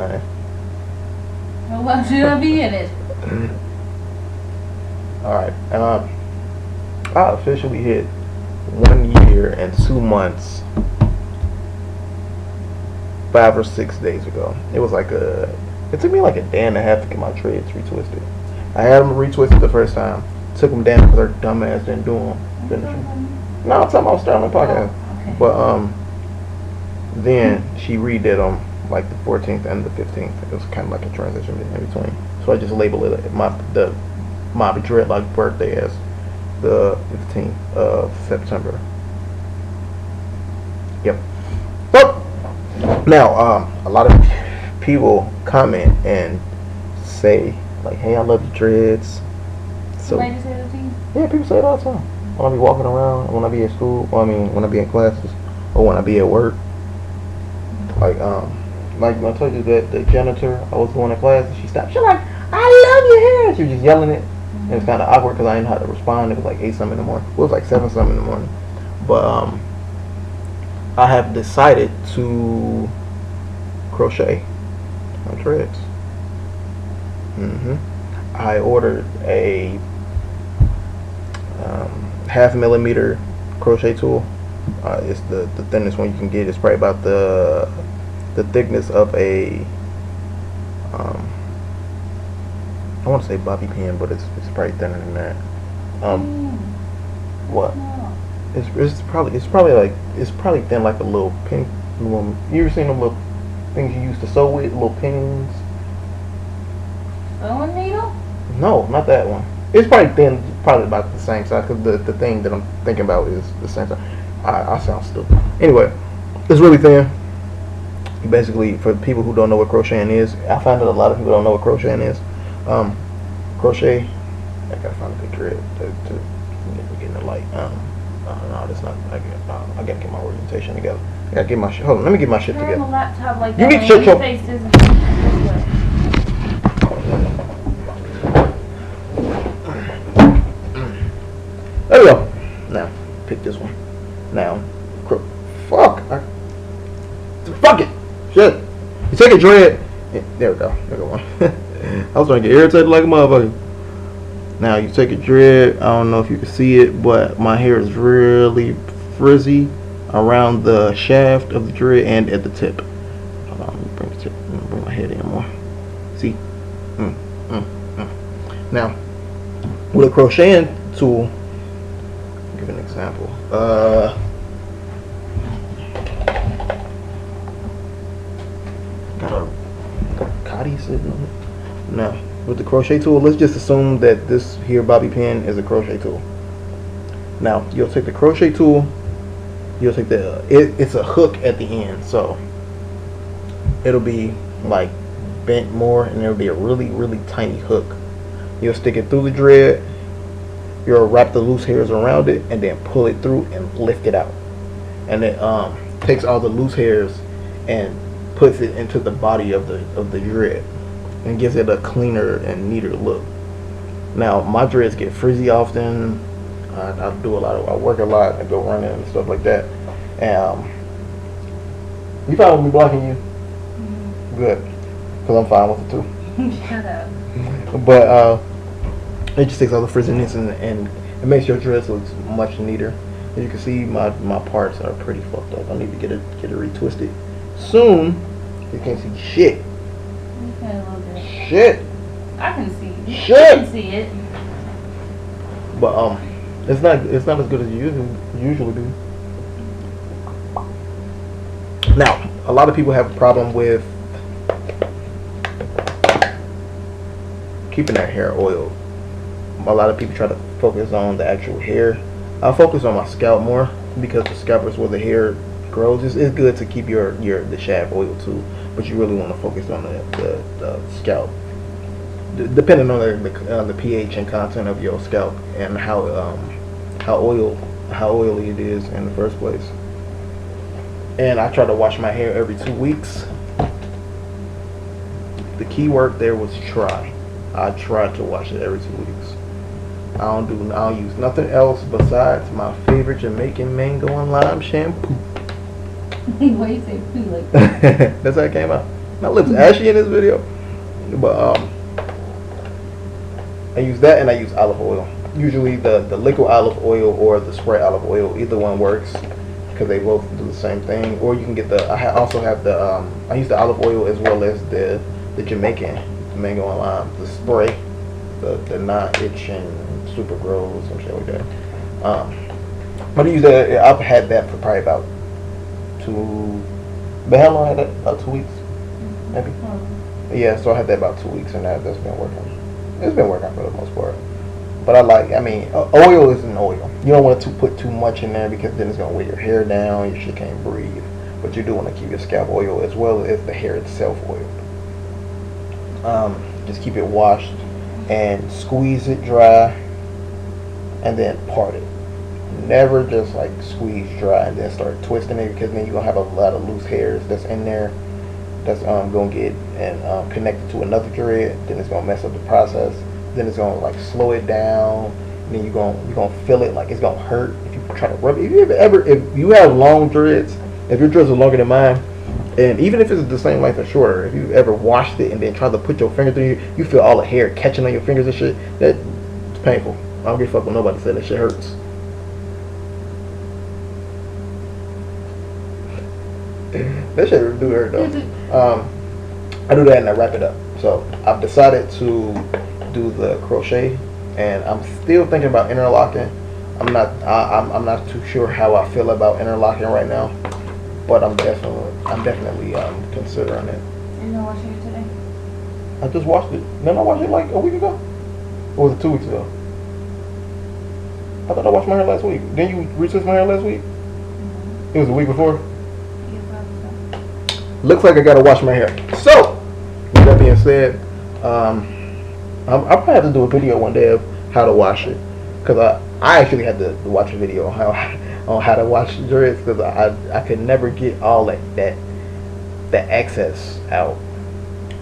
man. Well, why should I be in it? Alright, I officially hit 1 year and 2 months 5 or 6 days ago. It took me like a day and a half to get my dreads retwisted. I had them retwisted the first time. Took them down because her dumb ass didn't do them. Finish them. No, I'm talking about starting my podcast. Oh, okay. But then she redid them like the 14th and the 15th. It was kind of like a transition in between. So I just labeled it my Dreadlock birthday as the 15th of September. Yep. So now a lot of people comment and say like, "Hey, I love the dreads." So Somebody say that to you? yeah, people say it all the time. When I be walking around, when I be at school, when I be in classes, or when I be at work. Like I told you that the janitor, I was going to class and she stopped. She's like, "I love your hair." She was just yelling it. And it's kind of awkward because I didn't know how to respond. It was like 8 something in the morning. Well, it was like 7 something in the morning. But I have decided to crochet my dreads. I ordered a 1/2 millimeter crochet tool. It's the thinnest one you can get. It's probably about the thickness of a I want to say bobby pin, but it's probably thinner than that. What? No. It's probably thin like a little pin. You ever seen them little things you used to sew with, little pins? Sewing needle? No, not that one. It's probably thin, probably about the same size. Cause the thing that I'm thinking about is the same size. I sound stupid. Anyway, it's really thin. Basically, for people who don't know what crocheting is, I find that a lot of people don't know what crocheting is. Crochet. I gotta find a good thread to get in the light. No, that's not. I gotta get my orientation together. I gotta get my shit. Hold on, let me get my shit Turn together. the laptop like You that. need to shut your face this way. There we go. Now, pick this one. Now, fuck. Fuck it. Shit. You take a dread. Yeah, there we go. There we go one. I was trying to get irritated like a motherfucker. Now, you take a dread. I don't know if you can see it, but my hair is really frizzy around the shaft of the dread and at the tip. Hold on, let me bring the tip. Let me bring my head in more. See? Now, with a crocheting tool, I'll give an example. Got a Cotty sitting on it. Now, with the crochet tool, let's just assume that this here bobby pin is a crochet tool. Now, you'll take the crochet tool, you'll take it's a hook at the end, so it'll be like bent more and it'll be a really, really tiny hook. You'll stick it through the dread, you'll wrap the loose hairs around it and then pull it through and lift it out. And it takes all the loose hairs and puts it into the body of the dread and gives it a cleaner and neater look. Now, my dreads get frizzy often. I work a lot. I go running and stuff like that. And you fine with me blocking you? Mm-hmm. Good, because I'm fine with it too. Shut up. But it just takes all the frizziness and it makes your dress look much neater. As you can see, my parts are pretty fucked up. I need to get it retwisted soon. You can't see shit. You can a little bit. Shit. I can see it. Shit. I can see it. But it's not as good as you usually do. Now, a lot of people have a problem with keeping their hair oiled. A lot of people try to focus on the actual hair. I focus on my scalp more because the scalp is where the hair grows. It's good to keep the shaft oiled too, but you really want to focus on the scalp, depending on the pH and content of your scalp and how oily it is in the first place. And I try to wash my hair every 2 weeks. The key word there was try. I try to wash it every 2 weeks. I don't use nothing else besides my favorite Jamaican mango and lime shampoo. Why you say poo like that? That's how it came out. My lips ashy in this video, but I use that and I use olive oil. Usually the liquid olive oil or the spray olive oil, either one works because they both do the same thing. Or you can get the. Also have the. I use the olive oil as well as the Jamaican mango and lime, the spray, the non-itching super grow or some shit like that. But I use that. I've had that for probably about 2. But how long I had that? About 2 weeks, maybe. Yeah, so I had that about 2 weeks, and that's been working. It's been working for the most part. But oil is an oil. You don't want to put too much in there because then it's going to weigh your hair down. Your shit can't breathe. But you do want to keep your scalp oil as well as the hair itself oiled. Just keep it washed and squeeze it dry and then part it. Never just like squeeze dry and then start twisting it, because then you're going to have a lot of loose hairs that's in there that's going to get and connected to another dread. Then it's going to mess up the process. Then it's gonna like slow it down. And then you're gonna feel it like it's gonna hurt if you try to rub it. If you have long dreads, if your dreads are longer than mine, and even if it's the same length or shorter, if you ever washed it and then tried to put your finger through, you feel all the hair catching on your fingers and shit. That's painful. I don't give a fuck what nobody said. That shit hurts. That shit do hurt though. I do that and I wrap it up. So I've decided to do the crochet, and I'm still thinking about interlocking. I'm not too sure how I feel about interlocking right now, but I'm definitely considering it. You're not washing it today? I just washed it. Didn't I wash it like a week ago? Or was it 2 weeks ago? I thought I washed my hair last week. Didn't you retwist my hair last week? It was the week before? Yeah, probably so. Looks like I gotta wash my hair. So, with that being said, I'll probably have to do a video one day of how to wash it, because I actually had to watch a video on how to wash dreads, because I could never get all that excess out.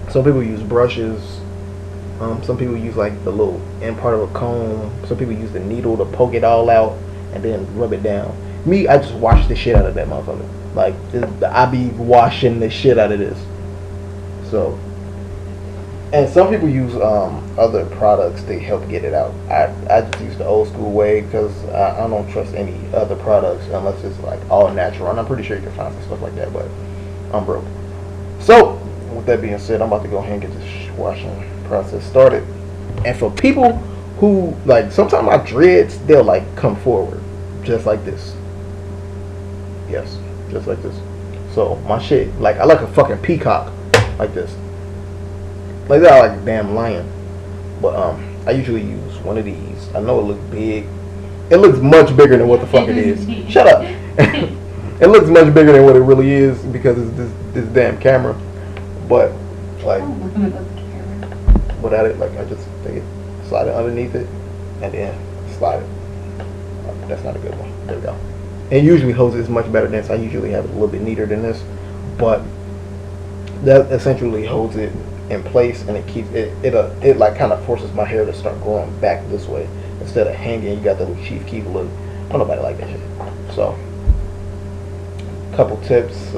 Some people use brushes. Some people use like the little end part of a comb. Some people use the needle to poke it all out and then rub it down. Me, I just wash the shit out of that motherfucker. Like I be washing the shit out of this. So. And some people use other products to help get it out. I just use the old school way, because I don't trust any other products unless it's like all natural. And I'm pretty sure you can find some stuff like that, but I'm broke. So, with that being said, I'm about to go ahead and get this washing process started. And for people who, like, sometimes my dreads, they'll like come forward just like this. Yes, just like this. So, my shit, like, I like a fucking peacock like this. Like that, like a damn lion. But I usually use one of these. I know it looks big. It looks much bigger than what the fuck it is. Shut up. It looks much bigger than what it really is because it's this damn camera. But like without it, like I just take it, slide it underneath it, and then slide it. That's not a good one. There we go. And usually holds it much better than this. I usually have it a little bit neater than this, but that essentially holds it in place, and it keeps it like kind of forces my hair to start growing back this way instead of hanging. You got the little Chief Keef look. Don't nobody like that shit. So, couple tips,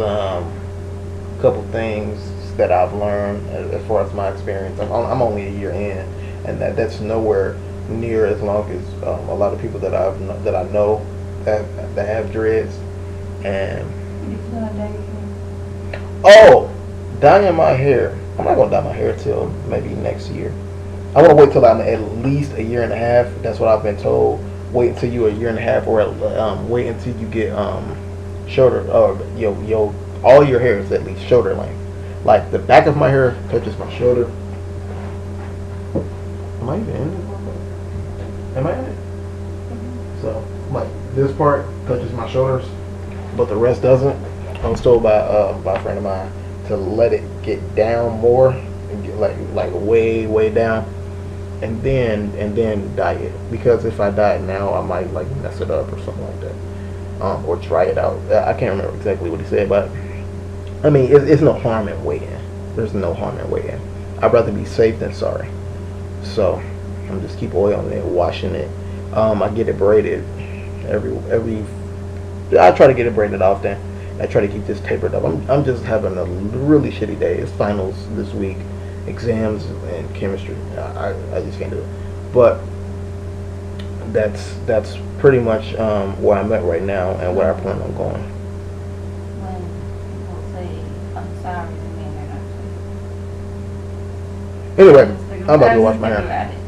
couple things that I've learned as far as my experience. I'm only a year in, and that's nowhere near as long as a lot of people that I know that have dreads. And dyeing my hair. I'm not gonna dye my hair till maybe next year. I want to wait till I'm at least a year and a half. That's what I've been told. Wait until you're a year and a half, or wait until you get shoulder, or all your hair is at least shoulder length. Like the back of my hair touches my shoulder. Am I even in it? Am I in it? So like this part touches my shoulders, but the rest doesn't. I was told by a friend of mine to let it get down more and get like way down, and then dye it, because if I dye it now I might like mess it up or something like that, or dry it out. I can't remember exactly what he said, but I mean it's no harm in waiting. There's no harm in waiting. I'd rather be safe than sorry. So I'm just keep oiling it, washing it. I get it braided every I try to get it braided often. I try to keep this tapered up. I'm just having a really shitty day. It's finals this week, exams and chemistry. I just can't do it. But that's pretty much where I'm at right now and where I plan on going. When people say I'm sorry, they mean they're not sorry. Anyway, I'm about to wash my hair.